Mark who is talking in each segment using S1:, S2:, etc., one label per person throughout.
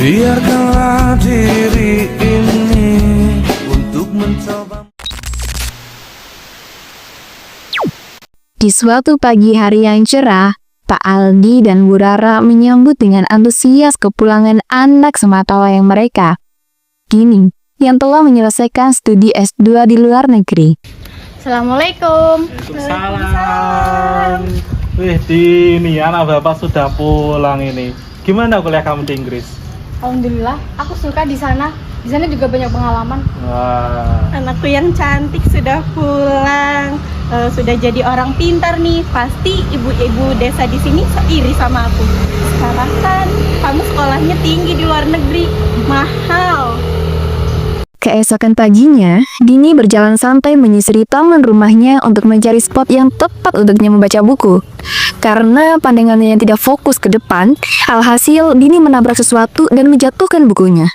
S1: Biarkanlah diri ini untuk mencoba.
S2: Di suatu pagi hari yang cerah, Pak Aldi dan Bu Rara menyambut dengan antusias kepulangan anak sematawayang mereka, Dini, yang telah menyelesaikan studi S2 di luar negeri.
S3: Assalamualaikum.
S4: Waalaikumsalam. Wih, Dini, anak bapak sudah pulang ini. Gimana kuliah kamu di Inggris?
S3: Alhamdulillah, aku suka di sana. Di sana juga banyak pengalaman.
S4: Wah,
S5: Anakku yang cantik sudah pulang, sudah jadi orang pintar nih. Pasti ibu-ibu desa di sini iri sama aku. Sekarang kan kamu sekolahnya tinggi di luar negeri, mahal.
S2: Keesokan paginya, Dini berjalan santai menyisiri taman rumahnya untuk mencari spot yang tepat untuknya membaca buku. Karena pandangannya yang tidak fokus ke depan, alhasil Dini menabrak sesuatu dan menjatuhkan bukunya.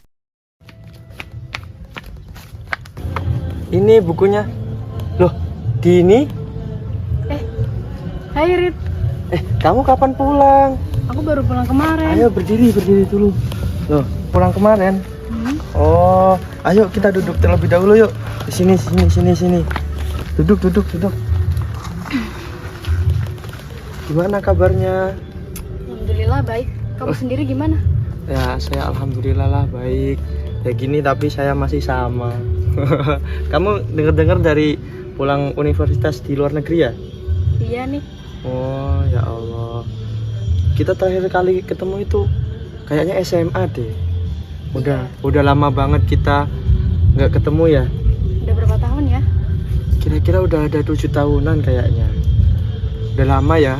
S6: Ini bukunya. Loh, Dini?
S3: Hai Rit,
S6: Kamu kapan pulang?
S3: aku baru pulang kemarin.
S6: Ayo berdiri dulu. Loh, pulang kemarin? Oh, ayo kita duduk terlebih dahulu yuk. Di sini. Duduk. Gimana kabarnya?
S3: Alhamdulillah baik. Kamu sendiri gimana?
S6: Ya, saya alhamdulillah lah baik. Ya gini tapi saya masih sama. Kamu dengar dari pulang universitas di luar negeri ya?
S3: Iya nih.
S6: Oh ya Allah, kita terakhir kali ketemu itu kayaknya SMA deh. Udah lama banget kita nggak ketemu ya.
S3: Udah berapa tahun ya?
S6: Kira-kira udah ada 7 tahunan kayaknya. Udah lama ya.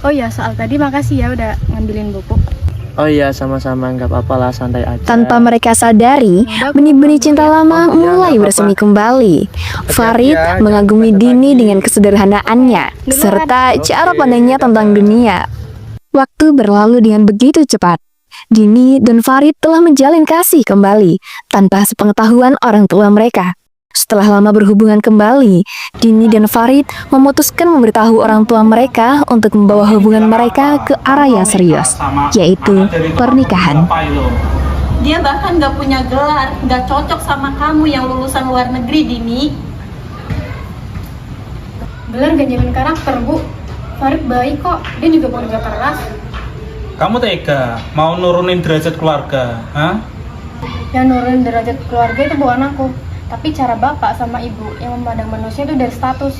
S3: Oh iya, soal tadi makasih ya udah ngambilin buku.
S6: Oh iya, sama-sama, nggak apa-apa lah, santai aja.
S2: Tanpa mereka sadari, benih-benih cinta lama mulai bersemi kembali. Farid mengagumi Dini dengan kesederhanaannya, serta cara pandangnya tentang dunia. Waktu berlalu dengan begitu cepat. Dini dan Farid telah menjalin kasih kembali, tanpa sepengetahuan orang tua mereka. Setelah lama berhubungan kembali, Dini dan Farid memutuskan memberitahu orang tua mereka untuk membawa hubungan mereka ke arah yang serius, yaitu pernikahan.
S5: Dia bahkan gak punya gelar, gak cocok sama kamu yang lulusan luar negeri, Dini.
S3: Gelar gak jamin karakter, Bu. Farid baik kok, dia juga pekerja keras.
S4: kamu tega mau nurunin derajat keluarga, hah?
S3: Yang nurunin derajat keluarga itu bukan aku, tapi cara bapak sama ibu yang memandang manusia itu dari status.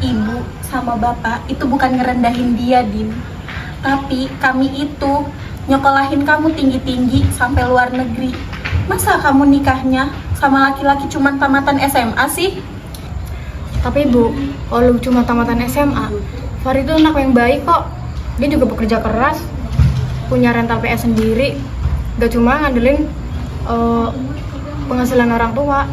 S5: Ibu sama bapak itu bukan ngerendahin dia, Din. Tapi kami itu nyokolahin kamu tinggi-tinggi sampai luar negeri. Masa kamu nikahnya sama laki-laki cuman tamatan SMA sih?
S3: Tapi Bu, kalau cuma tamatan SMA, Farid itu anak yang baik kok. Dia juga bekerja keras, punya rental PS sendiri, gak cuma ngandelin penghasilan orang tua.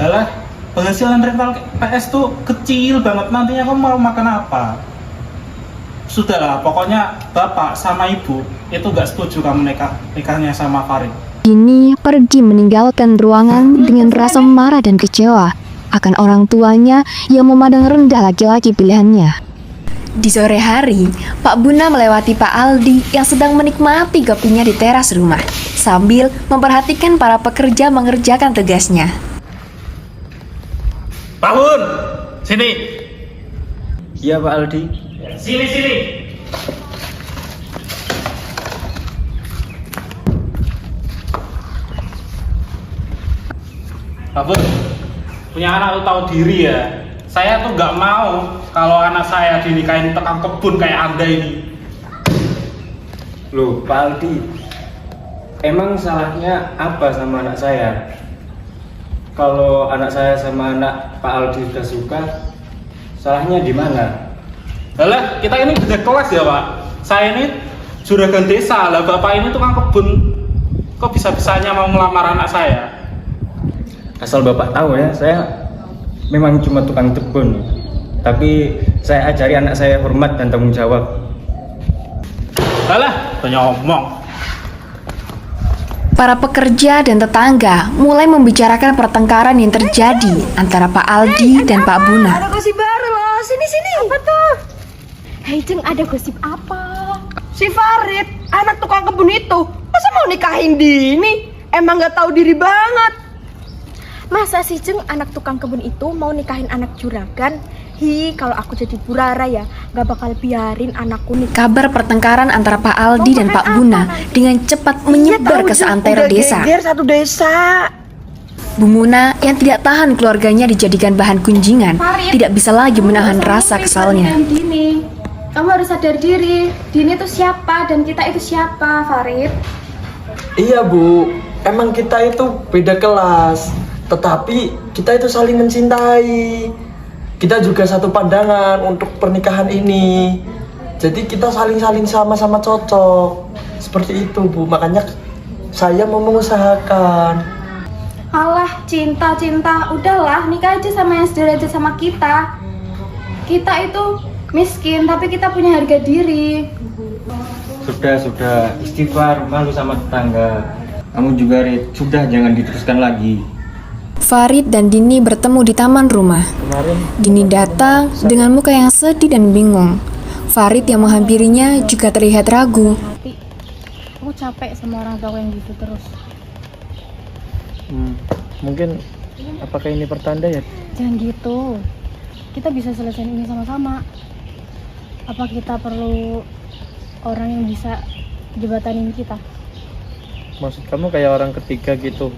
S4: Alah, penghasilan rental PS tuh kecil banget, nantinya kamu mau makan apa? Sudahlah, pokoknya bapak sama ibu itu gak setuju kamu nikahnya sama Farid.
S2: Dini pergi meninggalkan ruangan dengan rasa marah dan kecewa akan orang tuanya yang memandang rendah laki-laki pilihannya. Di sore hari, Pak Buna melewati Pak Aldi yang sedang menikmati kopinya di teras rumah, sambil memperhatikan para pekerja mengerjakan tugasnya.
S4: Pak Bun, sini.
S6: Iya Pak Aldi.
S4: Sini. Pak Bun, punya anak tuh tahu diri ya. Saya tuh nggak mau kalau anak saya dinikahin tekang kebun kayak Anda ini.
S6: Loh Pak Aldi, emang salahnya apa sama anak saya? Kalau anak saya sama anak Pak Aldi udah suka, salahnya di mana?
S4: Alah, kita ini beda kelas ya Pak. Saya ini juragan desa, lah bapak ini tukang kebun. Kok bisa-bisanya mau melamar anak saya?
S6: Asal Bapak tahu ya, saya memang cuma tukang kebun, tapi saya ajari anak saya hormat dan tanggung jawab.
S4: Alah, banyak omong.
S2: Para pekerja dan tetangga mulai membicarakan pertengkaran yang terjadi antara Pak Aldi dan Pak Buna.
S5: Ada gosip baru loh, sini. Apa tuh?
S3: Hei Ceng, ada gosip apa?
S7: Si Farid, anak tukang kebun itu, masa mau nikahin Dini? Emang gak tahu diri banget.
S5: Masa sih Jeng anak tukang kebun itu mau nikahin anak juragan? Kalau aku jadi Burara ya, gak bakal biarin anakku nikah.
S2: Kabar pertengkaran antara Pak Aldi dan Pak Buna dengan cepat menyebar ke seantero desa.
S7: Geger satu desa.
S2: Bu Muna yang tidak tahan keluarganya dijadikan bahan kunjingan, tidak bisa lagi menahan rasa kesalnya.
S3: Dini, kamu harus sadar diri. Dini itu siapa dan kita itu siapa, Farid?
S8: Iya Bu, emang kita itu beda kelas, tetapi kita itu saling mencintai. Kita juga satu pandangan untuk pernikahan ini. Jadi kita saling-saling sama-sama cocok. Seperti itu Bu, makanya saya mau mengusahakan.
S3: Alah, cinta, udahlah nikah aja sama yang sederajat sama kita. Kita itu miskin, tapi kita punya harga diri.
S6: Sudah, istighfar, malu sama tetangga. Kamu juga, Rit, sudah jangan diteruskan lagi.
S2: Farid dan Dini bertemu di taman rumah. Dini datang dengan muka yang sedih dan bingung. Farid yang menghampirinya juga terlihat ragu.
S3: Aku capek sama orang tua yang gitu terus.
S8: Mungkin apakah ini pertanda ya?
S3: Jangan gitu. Kita bisa selesaiin ini sama-sama. Apa kita perlu orang yang bisa jembatanin kita?
S8: Maksud kamu kayak orang ketiga gitu,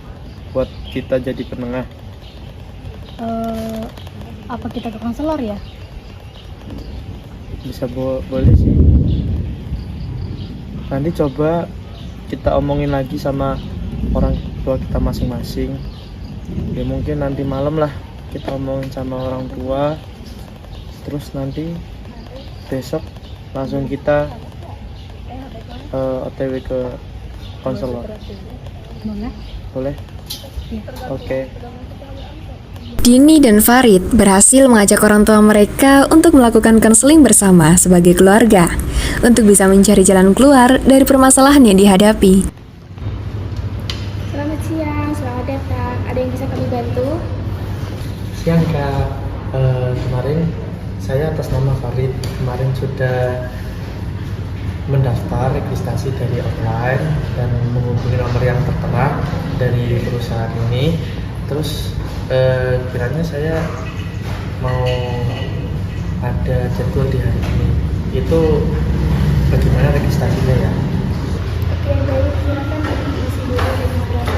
S8: buat kita jadi penengah?
S3: Apa kita ke konselor ya?
S8: Bisa boleh sih. Nanti coba kita omongin lagi sama orang tua kita masing-masing. Ya mungkin nanti malam lah kita omongin sama orang tua. Terus nanti besok langsung kita OTW ke konselor. Boleh? Oke.
S2: Dini dan Farid berhasil mengajak orang tua mereka untuk melakukan konseling bersama sebagai keluarga untuk bisa mencari jalan keluar dari permasalahan yang dihadapi.
S3: Selamat siang, selamat datang. Ada yang bisa kami bantu?
S8: Siang Kak, kemarin saya atas nama Farid kemarin sudah mendaftar registrasi dari online dan menghubungi nomor yang tertera dari perusahaan ini. Terus kiranya saya mau ada jadwal di hari ini. Itu bagaimana registrasinya ya?
S3: Oke, baik. Silakan diisi dulu registrasinya.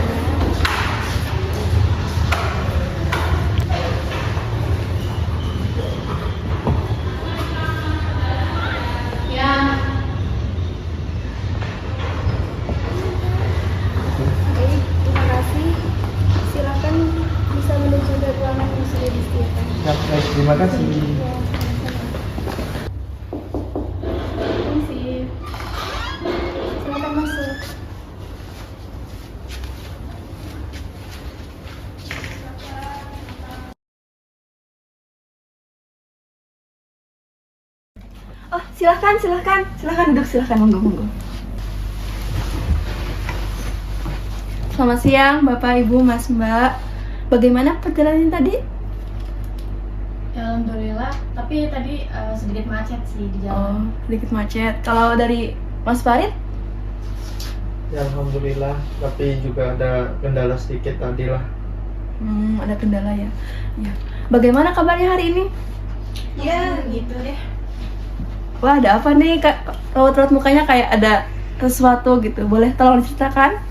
S3: Baik, terima kasih. Silakan bisa menuju ke ruangan yang sudah disediakan.
S8: Baik, terima kasih.
S3: Permisi. Silakan masuk.
S7: Oh, silahkan duduk, silahkan monggo. Selamat siang, Bapak, Ibu, Mas, Mbak. Bagaimana perjalanan tadi?
S3: Ya, alhamdulillah, tapi tadi sedikit macet sih di
S7: Oh,
S3: jalan.
S7: sedikit macet. Kalau dari Mas Farid?
S8: Ya alhamdulillah, tapi juga ada kendala sedikit tadi lah.
S7: Ada kendala ya. Ya. Bagaimana kabarnya hari ini?
S5: Ya, gitu deh.
S7: Wah, ada apa nih? Raut-raut mukanya kayak ada sesuatu gitu. Boleh tolong diceritakan?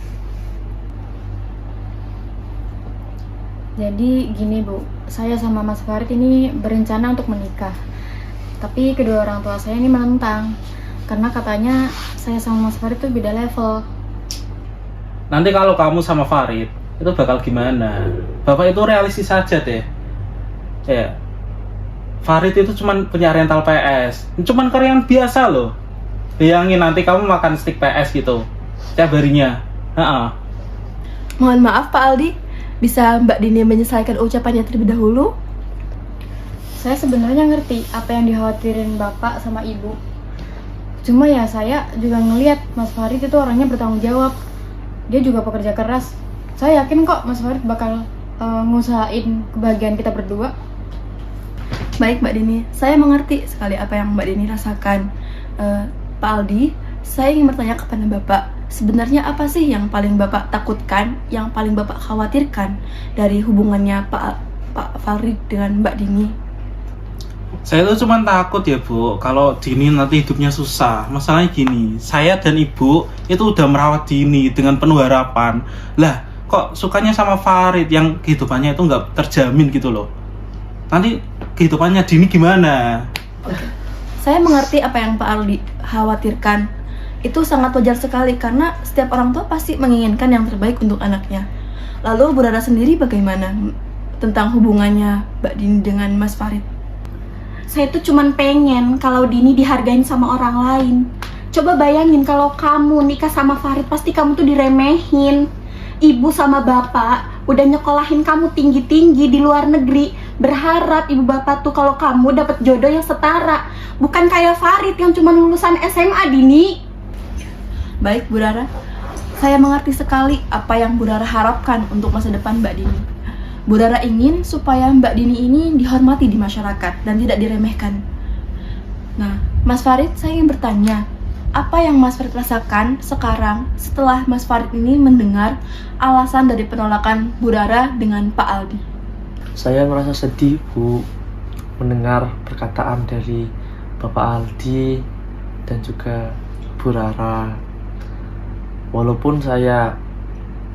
S3: Jadi gini Bu, saya sama Mas Farid ini berencana untuk menikah. Tapi kedua orang tua saya ini menentang. Karena katanya saya sama Mas Farid tuh beda level.
S4: Nanti kalau kamu sama Farid itu bakal gimana? Bapak itu realistis saja deh. Ya, Farid itu cuman punya rental PS, cuman karyawan biasa loh. Bayangin nanti kamu makan stick PS gitu tiap harinya.
S7: Mohon maaf Pak Aldi, bisa Mbak Dini menyesuaikan ucapannya terlebih dahulu?
S3: Saya sebenarnya ngerti apa yang dikhawatirin Bapak sama Ibu. Cuma ya saya juga ngelihat Mas Farid itu orangnya bertanggung jawab. Dia juga pekerja keras. Saya yakin kok Mas Farid bakal ngusahain kebahagiaan kita berdua.
S7: Baik Mbak Dini, saya mengerti sekali apa yang Mbak Dini rasakan. Pak Aldi, saya ingin bertanya kepada Bapak, sebenarnya apa sih yang paling Bapak takutkan, yang paling Bapak khawatirkan dari hubungannya Pak Farid dengan Mbak Dini?
S4: Saya tuh cuma takut ya Bu, kalau Dini nanti hidupnya susah. Masalahnya gini, saya dan Ibu itu udah merawat Dini dengan penuh harapan. Lah, kok sukanya sama Farid yang kehidupannya itu nggak terjamin gitu loh. Nanti kehidupannya Dini gimana?
S7: Saya mengerti apa yang Pak Aldi khawatirkan. Itu sangat wajar sekali karena setiap orang tua pasti menginginkan yang terbaik untuk anaknya. Lalu Bu Rara sendiri bagaimana tentang hubungannya Mbak Dini dengan Mas Farid?
S5: Saya tuh cuman pengen kalau Dini dihargain sama orang lain. Coba bayangin kalau kamu nikah sama Farid, pasti kamu tuh diremehin. Ibu sama bapak udah nyekolahin kamu tinggi-tinggi di luar negeri, berharap ibu bapak tuh kalau kamu dapat jodoh yang setara, bukan kayak Farid yang cuma lulusan SMA, Dini.
S7: Baik Bu Rara, saya mengerti sekali apa yang Bu Rara harapkan untuk masa depan Mbak Dini. Bu Rara ingin supaya Mbak Dini ini dihormati di masyarakat dan tidak diremehkan. Nah, Mas Farid, saya ingin bertanya, apa yang Mas Farid rasakan sekarang setelah Mas Farid ini mendengar alasan dari penolakan Bu Rara dengan Pak Aldi?
S8: Saya merasa sedih, Bu, mendengar perkataan dari Bapak Aldi dan juga Bu Rara. Walaupun saya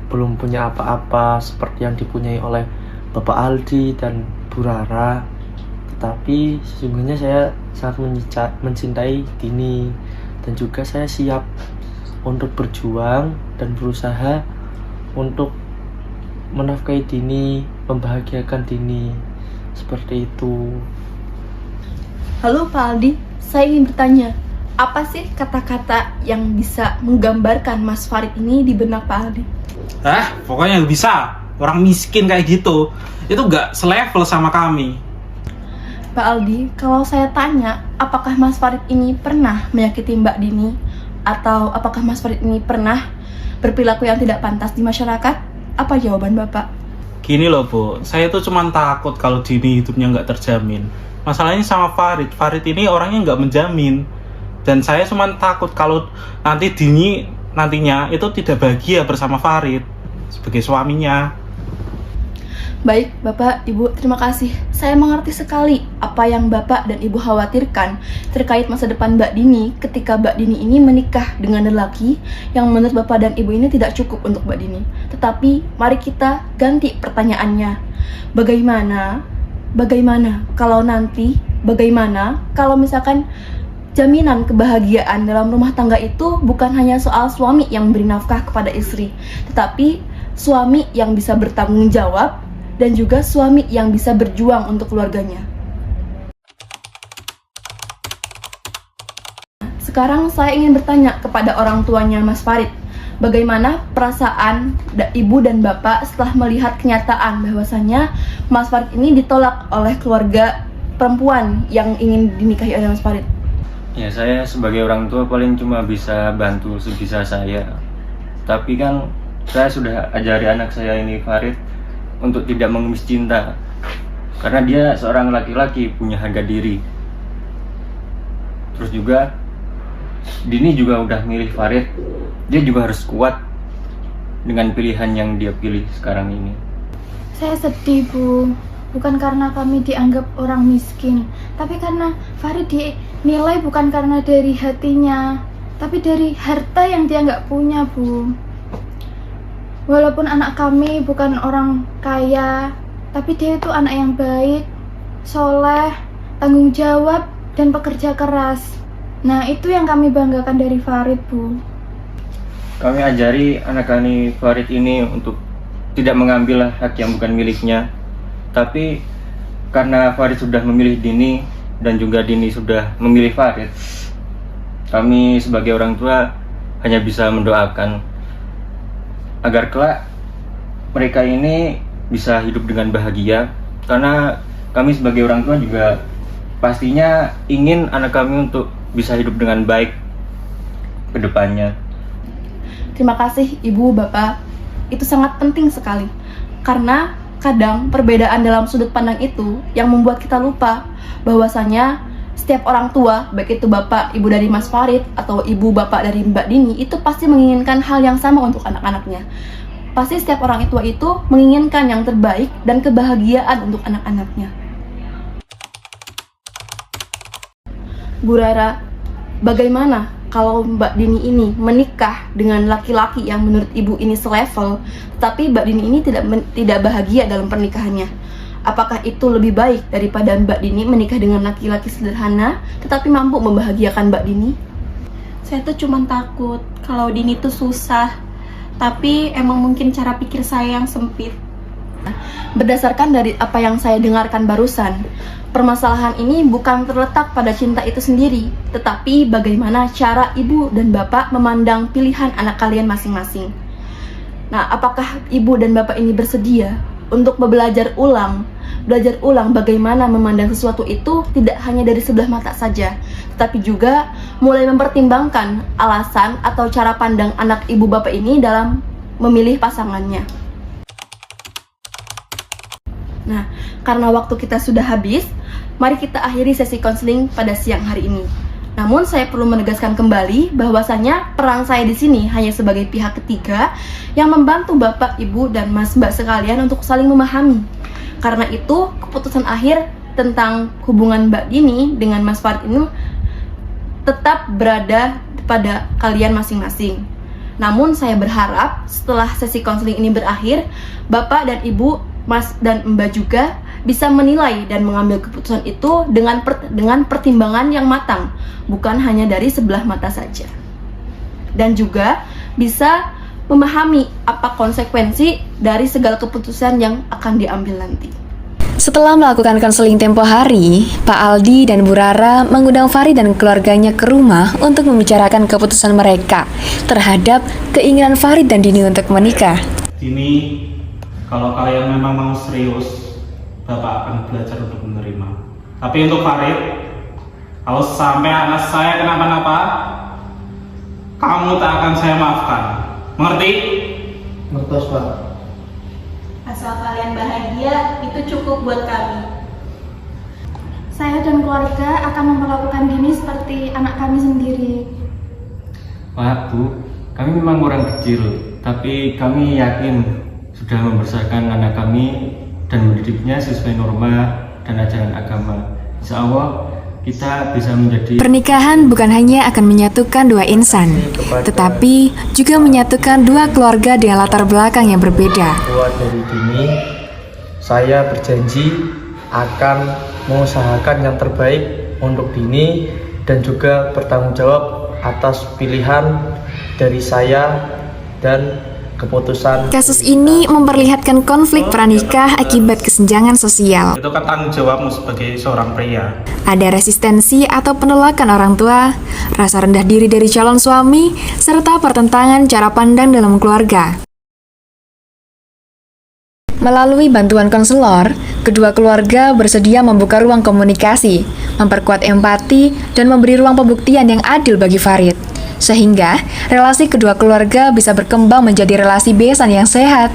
S8: belum punya apa-apa seperti yang dipunyai oleh Bapak Aldi dan Bu Rara, tetapi sesungguhnya saya sangat mencintai Dini dan juga saya siap untuk berjuang dan berusaha untuk menafkahi Dini, membahagiakan Dini, seperti itu.
S7: Halo Pak Aldi, saya ingin bertanya, apa sih kata-kata yang bisa menggambarkan Mas Farid ini di benak Pak Aldi?
S4: Pokoknya nggak bisa. Orang miskin kayak gitu, itu nggak selevel sama kami.
S7: Pak Aldi, kalau saya tanya, apakah Mas Farid ini pernah menyakiti Mbak Dini? Atau apakah Mas Farid ini pernah berperilaku yang tidak pantas di masyarakat? Apa jawaban Bapak?
S4: Gini loh Bu, saya tuh cuma takut kalau Dini hidupnya nggak terjamin. Masalahnya sama Farid, Farid ini orangnya nggak menjamin. Dan saya cuma takut kalau nanti Dini nantinya itu tidak bahagia bersama Farid sebagai suaminya.
S7: Baik, Bapak, Ibu, terima kasih. Saya mengerti sekali apa yang Bapak dan Ibu khawatirkan terkait masa depan Mbak Dini ketika Mbak Dini ini menikah dengan lelaki yang menurut Bapak dan Ibu ini tidak cukup untuk Mbak Dini. Tetapi, mari kita ganti pertanyaannya. Bagaimana kalau misalkan jaminan kebahagiaan dalam rumah tangga itu bukan hanya soal suami yang memberi nafkah kepada istri, tetapi suami yang bisa bertanggung jawab dan juga suami yang bisa berjuang untuk keluarganya. Sekarang saya ingin bertanya kepada orang tuanya Mas Farid, bagaimana perasaan ibu dan bapak setelah melihat kenyataan bahwasannya Mas Farid ini ditolak oleh keluarga perempuan yang ingin dinikahi oleh Mas Farid?
S6: Ya, saya sebagai orang tua paling cuma bisa bantu sebisa saya. Tapi kan saya sudah ajari anak saya ini, Farid, untuk tidak mengemis cinta, karena dia seorang laki-laki punya harga diri. Terus juga Dini juga udah milih Farid, dia juga harus kuat dengan pilihan yang dia pilih sekarang ini.
S3: Saya sedih Bu, bukan karena kami dianggap orang miskin, tapi karena Farid dinilai bukan karena dari hatinya, tapi dari harta yang dia nggak punya Bu. Walaupun anak kami bukan orang kaya, tapi dia itu anak yang baik, soleh, tanggung jawab, dan pekerja keras. Nah, itu yang kami banggakan dari Farid, Bu.
S6: Kami ajari anak kami Farid ini untuk tidak mengambil hak yang bukan miliknya. Tapi karena Farid sudah memilih Dini dan juga Dini sudah memilih Farid, kami sebagai orang tua hanya bisa mendoakan agar kelak mereka ini bisa hidup dengan bahagia, karena kami sebagai orang tua juga pastinya ingin anak kami untuk bisa hidup dengan baik ke depannya.
S7: Terima kasih Ibu, Bapak. Itu sangat penting sekali. Karena kadang perbedaan dalam sudut pandang itu yang membuat kita lupa bahwasanya setiap orang tua, baik itu bapak ibu dari Mas Farid atau ibu bapak dari Mbak Dini, itu pasti menginginkan hal yang sama untuk anak-anaknya. Pasti setiap orang tua itu menginginkan yang terbaik dan kebahagiaan untuk anak-anaknya. Bu Rara, bagaimana kalau Mbak Dini ini menikah dengan laki-laki yang menurut ibu ini selevel, tapi Mbak Dini ini tidak bahagia dalam pernikahannya? Apakah itu lebih baik daripada Mbak Dini menikah dengan laki-laki sederhana tetapi mampu membahagiakan Mbak Dini?
S5: Saya tuh cuma takut kalau Dini tuh susah, tapi emang mungkin cara pikir saya yang sempit.
S7: Berdasarkan dari apa yang saya dengarkan barusan, permasalahan ini bukan terletak pada cinta itu sendiri, tetapi bagaimana cara ibu dan bapak memandang pilihan anak kalian masing-masing. Nah, apakah ibu dan bapak ini bersedia untuk belajar ulang bagaimana memandang sesuatu itu tidak hanya dari sebelah mata saja, tetapi juga mulai mempertimbangkan alasan atau cara pandang anak ibu bapak ini dalam memilih pasangannya. Nah, karena waktu kita sudah habis, mari kita akhiri sesi konseling pada siang hari ini. Namun saya perlu menegaskan kembali bahwasanya peran saya di sini hanya sebagai pihak ketiga yang membantu Bapak, Ibu, dan Mas Mbak sekalian untuk saling memahami. Karena itu, keputusan akhir tentang hubungan Mbak Dini dengan Mas Farid ini tetap berada pada kalian masing-masing. Namun saya berharap setelah sesi konseling ini berakhir, Bapak dan Ibu, Mas dan Mbak juga bisa menilai dan mengambil keputusan itu dengan pertimbangan yang matang, bukan hanya dari sebelah mata saja. Dan juga bisa memahami apa konsekuensi dari segala keputusan yang akan diambil nanti.
S2: Setelah melakukan konseling tempo hari, Pak Aldi dan Bu Rara mengundang Farid dan keluarganya ke rumah untuk membicarakan keputusan mereka terhadap keinginan Farid dan Dini untuk menikah.
S4: Dini, kalau kalian memang mau serius, Bapak akan belajar untuk menerima. Tapi untuk Farid, kalau sampai anak saya kenapa-napa, kamu tak akan saya maafkan. Mengerti?
S8: Ngertos, Pak.
S5: Asal kalian bahagia, itu cukup buat kami.
S3: Saya dan keluarga akan memperlakukan Dini seperti anak kami sendiri.
S6: Pak, Bu, kami memang orang kecil, tapi kami yakin sudah membesarkan anak kami dan mendidiknya sesuai norma dan ajaran agama. Insya Allah kita bisa menjadi.
S2: Pernikahan bukan hanya akan menyatukan dua insan, tetapi juga menyatukan dua keluarga dengan latar belakang yang berbeda.
S8: Buat dari Dini, saya berjanji akan mengusahakan yang terbaik untuk Dini dan juga bertanggung jawab atas pilihan dari saya dan keputusan.
S2: Kasus ini memperlihatkan konflik pranikah akibat kesenjangan sosial.
S4: Itu kan tanggung jawabmu sebagai seorang pria.
S2: Ada resistensi atau penolakan orang tua, rasa rendah diri dari calon suami, serta pertentangan cara pandang dalam keluarga. Melalui bantuan konselor, kedua keluarga bersedia membuka ruang komunikasi, memperkuat empati, dan memberi ruang pembuktian yang adil bagi Farid. Sehingga relasi kedua keluarga bisa berkembang menjadi relasi besan yang sehat.